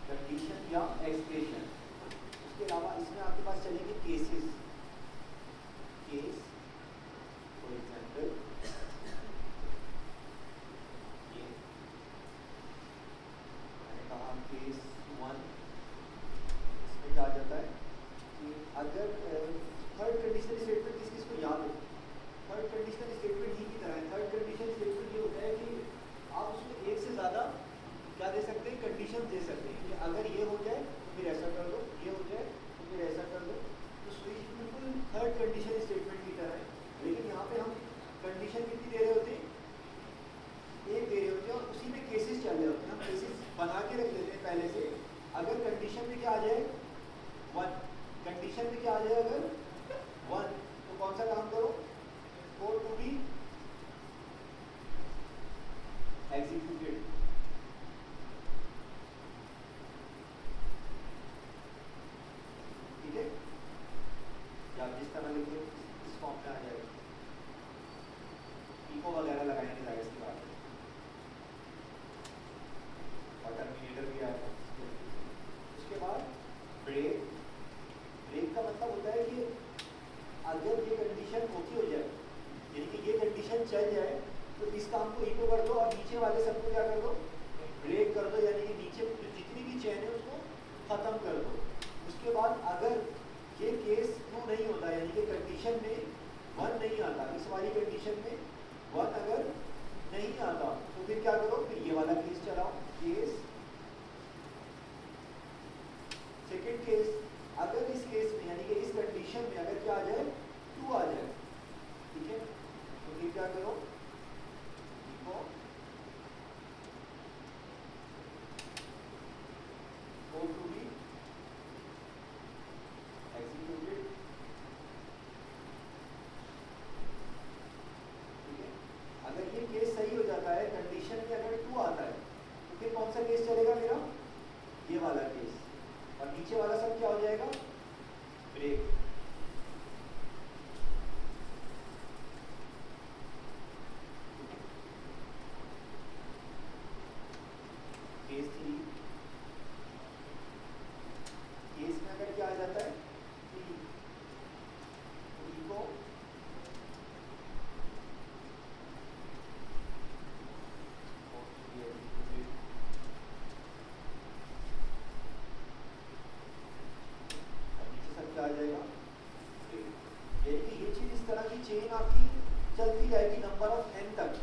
Condition या expression. उसके अलावा इसमें आपके पास चलेंगे केसेस, केस फॉर एग्जाम्पल ये मैंने कहा केस 1, इसमें क्या आ जाता है कि अगर थर्ड कंडीशनल स्टेटमेंट किस किस को याद हो, थर्ड कंडीशनल स्टेटमेंट ही की तरह है। थर्ड कंडीशनल स्टेटमेंट ये होता है कि आप उसमें एक से ज़्यादा क्या दे सकते हैं, कंडीशन दे सकते हैं कि अगर ये हो जाए तो फिर ऐसा कर दो, ये हो जाए तो फिर ऐसा कर दो। तो स्विच बिल्कुल थर्ड कंडीशनल स्टेटमेंट की तरह है। लेकिन यहाँ पे हम कंडीशन कितनी दे रहे होते हैं, एक दे रहे होते हैं, और उसी में केसेस चल रहे होते हैं। हम केसेस बना के रख लेते हैं पहले से। अगर कंडीशन में क्या आ जाए 1, कंडीशन में क्या आ जाए अगर 1, तो कौन सा काम करो, कोड टू बी एग्जीक्यूटेड। ठीक है, या जिस तरह लिखिए इस फॉर्म में आ जाएगा। इको वगैरह लगाएंगे जाहिर सी बात है, और टर्मिनेटर भी आएगा। उसके बाद ब्रेक, ब्रेक का मतलब होता है कि अगर ये कंडीशन ओके हो जाए, यानी कि ये कंडीशन चल जाए, तो इस काम को इको कर दो और नीचे वाले सबको क्या कर दो, ब्रेक कर दो, यानी कि नीचे जितनी भी चेन है उसको खत्म कर दो। उसके बाद अगर ये केस ट्रू नहीं होता, यानी कि कंडीशन में 1 नहीं आता, इस वाली कंडीशन में 1 अगर नहीं आता, तो फिर क्या करो, फिर ये वाला केस चलाओ, केस सेकेंड केस। अगर इस केस में यानी कि इस कंडीशन में अगर क्या आ जाए, 2 आ जाए, ठीक है, तो फिर क्या करो, echo code to be executed. ठीक है, अगर ये केस सही हो जाता है, कंडीशन में अगर 2 आता है, तो फिर कौन सा केस चलेगा मेरा, ये वाला केस, और नीचे वाला सब क्या हो जाएगा, ब्रेक। केस 3, केस में अगर क्या आ जाता है कि इको आ जाएगा। यानी कि ये चीज इस तरह की चेन आपकी चलती जाएगी नंबर ऑफ n तक,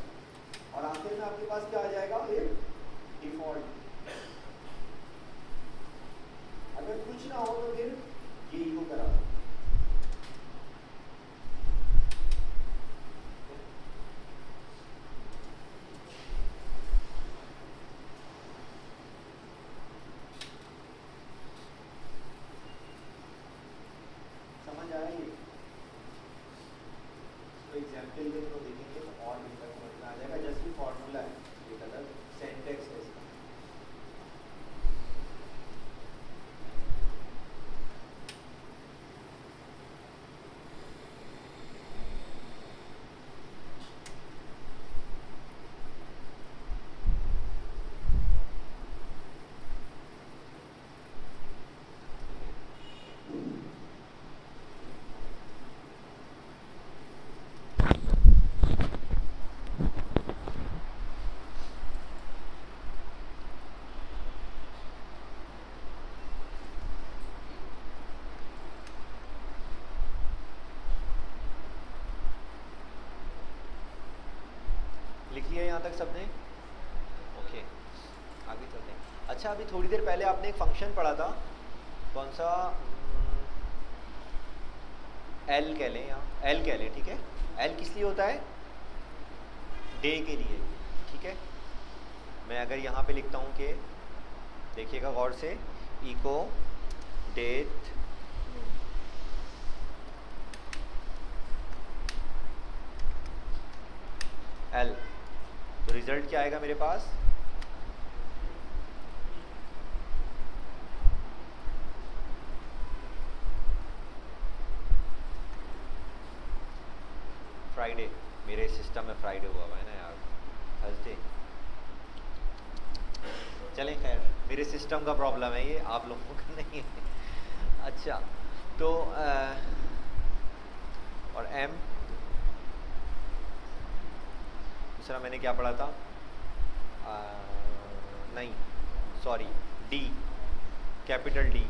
और आखिर में आपके पास क्या आ जाएगा, एक डिफॉल्ट। अगर कुछ ना हो तो फिर ये इको करा। समझ आया ये? तो एग्जाम्पल के तो देखेंगे तो और भी तक समझ में आ जाएगा। जैसे फॉर्मूला है, एक अलग सिंटैक्स है इसका। लिख लिया यहाँ तक सबने? ओके, आगे चलते हैं। अच्छा, अभी थोड़ी देर पहले आपने एक फंक्शन पढ़ा था, कौन सा, एल कह लें, यहाँ एल कह लें, ठीक है। एल किस लिए होता है, डे के लिए, ठीक है। मैं अगर यहाँ पे लिखता हूँ कि, देखिएगा गौर से, इको डेट एल, तो रिजल्ट क्या आएगा मेरे पास, फ्राइडे। मेरे सिस्टम में फ्राइडे हुआ है ना यार, थर्सडे। चलें खैर, मेरे सिस्टम का प्रॉब्लम है ये, आप लोगों का नहीं है। अच्छा तो और एम, दूसरा मैंने क्या पढ़ा था, नहीं sorry, D, capital D,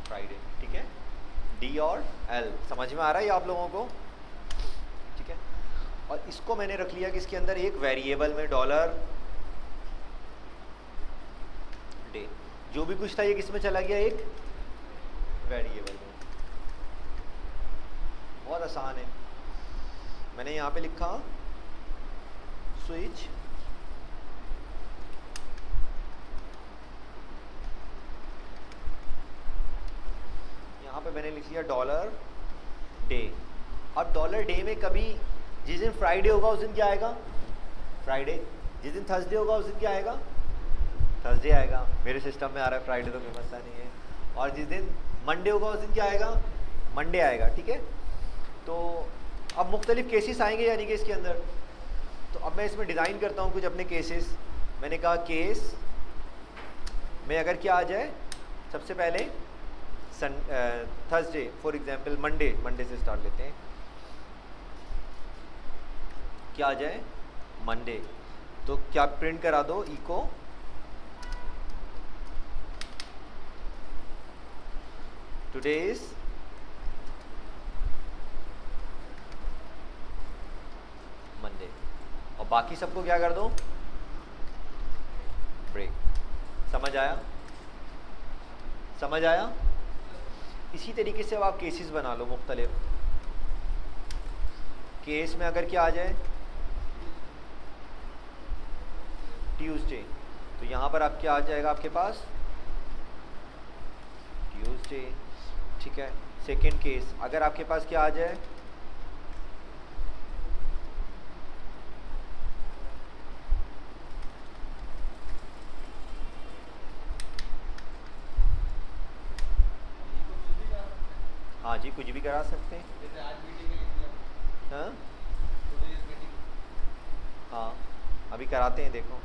Friday, ठीक है। डी और एल समझ में आ रहा है ये आप लोगों को, ठीक है। और इसको मैंने रख लिया कि इसके अंदर एक वेरिएबल में डॉलर डे, जो भी कुछ था ये किस में चला गया, एक वेरिएबल में। बहुत आसान है, मैंने यहाँ पे लिखा स्विच यहाँ पे मैंने लिख लिया डॉलर डे। अब डॉलर डे में कभी जिस दिन फ्राइडे होगा उस दिन क्या आएगा, फ्राइडे, जिस दिन थर्सडे होगा उस दिन क्या आएगा, थर्सडे आएगा। मेरे सिस्टम में आ रहा है फ्राइडे, तो कोई मसला नहीं है। और जिस दिन मंडे होगा उस दिन क्या आएगा, मंडे आएगा, ठीक है। तो अब मुख्तलिफ केसेस आएंगे यानी कि इसके अंदर। तो अब मैं इसमें डिज़ाइन करता हूँ कुछ अपने केसेस। मैंने कहा केस में अगर क्या आ जाए, सबसे पहले थर्सडे फॉर एग्जांपल, मंडे से स्टार्ट लेते हैं, क्या आ जाए मंडे, तो क्या प्रिंट करा दो, इको टुडेज मंडे, और बाकी सबको क्या कर दो, ब्रेक। समझ आया, समझ आया। इसी तरीके से अब आप केसेस बना लो मुख्तलिफ। केस में अगर क्या आ जाए ट्यूसडे, तो यहाँ पर आप क्या आ जाएगा आपके पास, ट्यूसडे, ठीक है। सेकेंड केस अगर आपके पास क्या आ जाए, हाँ जी कुछ भी करा सकते हैं, हाँ हाँ अभी कराते हैं, देखो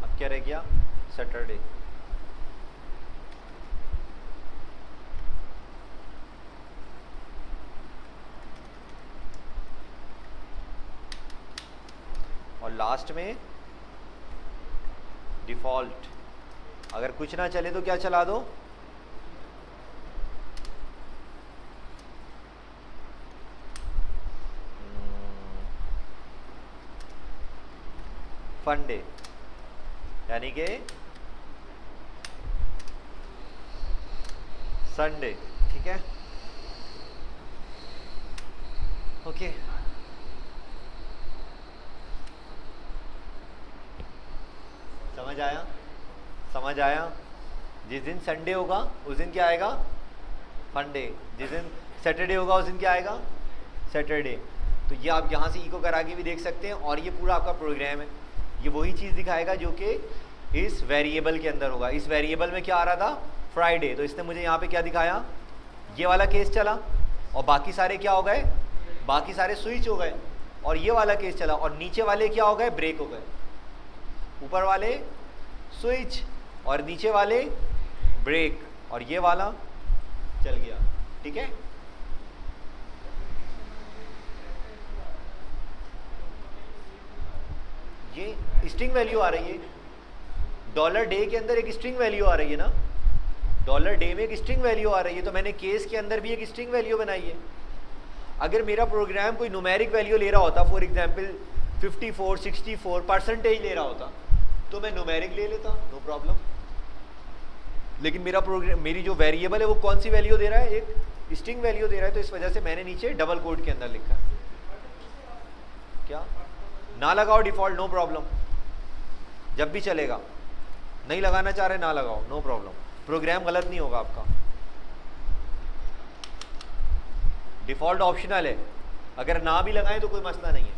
अब क्या रह गया, सैटरडे। और लास्ट में डिफ़ॉल्ट, अगर कुछ ना चले तो क्या चला दो, फंडे, यानी कि संडे, ठीक है। ओके समझ आया, समझ आया। जिस दिन संडे होगा उस दिन क्या आएगा, फंडे। जिस दिन सैटरडे होगा उस दिन क्या आएगा, सैटरडे। तो ये आप यहाँ से इको करा के भी देख सकते हैं। और ये पूरा आपका प्रोग्राम है, ये वही चीज़ दिखाएगा जो कि इस वेरिएबल के अंदर होगा। इस वेरिएबल में क्या आ रहा था, फ्राइडे, तो इसने मुझे यहाँ पे क्या दिखाया, ये वाला केस चला, और बाकी सारे क्या हो गए, बाकी सारे स्विच हो गए, और ये वाला केस चला, और नीचे वाले क्या हो गए, ब्रेक हो गए। ऊपर वाले स्विच और नीचे वाले ब्रेक, और ये वाला चल गया, ठीक है। ये स्ट्रिंग वैल्यू आ रही है, डॉलर डे के अंदर एक स्ट्रिंग वैल्यू आ रही है ना, डॉलर डे में एक स्ट्रिंग वैल्यू आ रही है, तो मैंने केस के अंदर भी एक स्ट्रिंग वैल्यू बनाई है। अगर मेरा प्रोग्राम कोई न्यूमेरिक वैल्यू ले रहा होता, फॉर एग्जांपल 54, 64 परसेंटेज ले रहा होता, तो मैं न्यूमेरिक ले लेता, नो प्रॉब्लम। लेकिन मेरा प्रोग्राम, मेरी जो वेरिएबल है वो कौन सी वैल्यू दे रहा है, एक स्ट्रिंग वैल्यू दे रहा है, तो इस वजह से मैंने नीचे डबल कोट के अंदर लिखा है। क्या ना लगाओ डिफॉल्ट, नो प्रॉब्लम, जब भी चलेगा। नहीं लगाना चाह रहे ना लगाओ, नो प्रॉब्लम, प्रोग्राम गलत नहीं होगा आपका। डिफ़ॉल्ट ऑप्शनल है, अगर ना भी लगाएं तो कोई मसला नहीं है,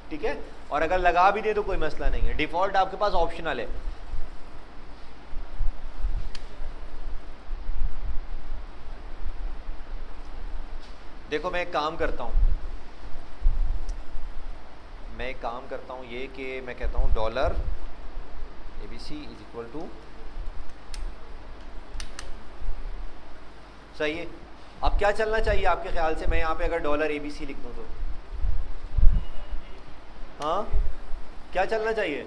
ठीक है, और अगर लगा भी दे तो कोई मसला नहीं है, डिफ़ॉल्ट आपके पास ऑप्शनल है। देखो मैं एक काम करता हूँ, ये कि मैं कहता हूँ dollar ABC is equal to, सही है। अब क्या चलना चाहिए आपके ख्याल से, मैं यहाँ पे अगर डॉलर ABC लिख दूँ तो, हाँ क्या चलना चाहिए,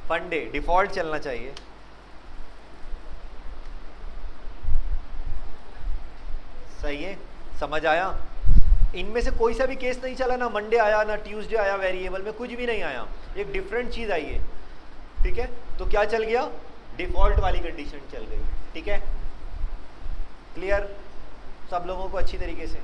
फंडे डिफ़ॉल्ट चलना चाहिए। सही है, समझ आया। इनमें से कोई सा भी केस नहीं चला, ना मंडे आया ना ट्यूसडे आया, वेरिएबल में कुछ भी नहीं आया, एक डिफरेंट चीज़ आई है, ठीक है। तो क्या चल गया, डिफ़ॉल्ट वाली कंडीशन चल गई, ठीक है। क्लियर सब लोगों को अच्छी तरीके से।